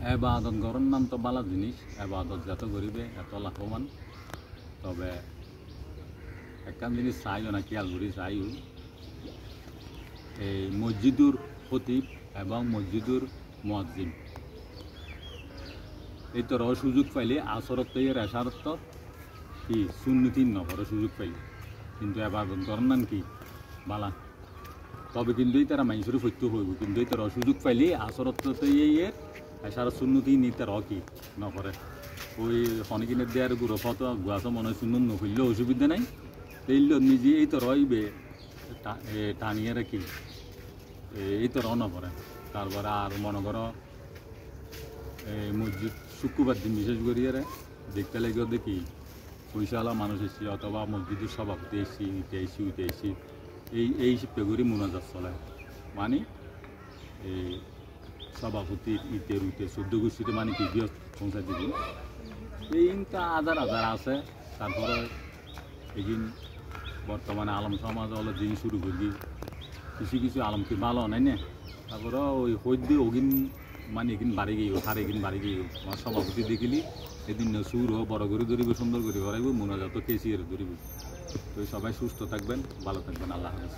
এবাদত গরম নাম তো বালা জিনিস, এবাদত যত করিবে এত লাভবান। তবে একখান জিনিস চাইও না খেয়াল করি চাইও, এই মসজিদুর খতিব এবং মসজিদুর মুয়াজ্জিন এই তোর সুযোগ পাইলে আসরত এর এসারত কি সুন্নতি নগর সুযোগ পাইলে, কিন্তু এবাদত গরম নাম কি বালা। তবে কিন্তু এই তারা মানুষের সত্য হইব, কিন্তু এই তার সুযোগ পাইলে আসরত এর এসার সুন্নতি নি তার কি নকরে। ওই শনিকিনের দেয়ার গুঁড়ো ফটো গুয়াছ মনে হয় শূন্য নকরলেও অসুবিধা নাই, তেইল নিজে এই তো রইবে টানিয়ে রাখি এই তো রওনা করে। তারপরে আর মনে করো এই মসজিদ শুক্রবার দিন বিশেষ করিয়ে দেখতে লাগেও দেখি পয়সাওয়ালা মানুষ এসেছি অথবা মসজিদের সভাপতি এসেছি উঠে এসেছি এই শিল্পে করি মোনাজাত চলে। মানে এই সভাপতির ইটের উঠে 14 গোষ্ঠীতে মানে কি গৃহ পঞ্চায়েত দিন এইটা হাজার হাজার আছে। তারপরে এদিন বর্তমানে আলম সমাজ হলো দিন শুরু করি কিছু আলম কি ভালো নাই না। তারপরে ওই হইদি ওগিন মানে এগিন বাড়ি গিয়ে সার এগিন বাড়ি গিয়ে আমার সভাপতি দেখিলি এদিন সুর হোক বড় করে ধরিব সুন্দর করে করাইব মোনাজাত কেসি ধরিব। তো সবাই সুস্থ থাকবেন, ভালো থাকবেন, আল্লাহ হাফেজ।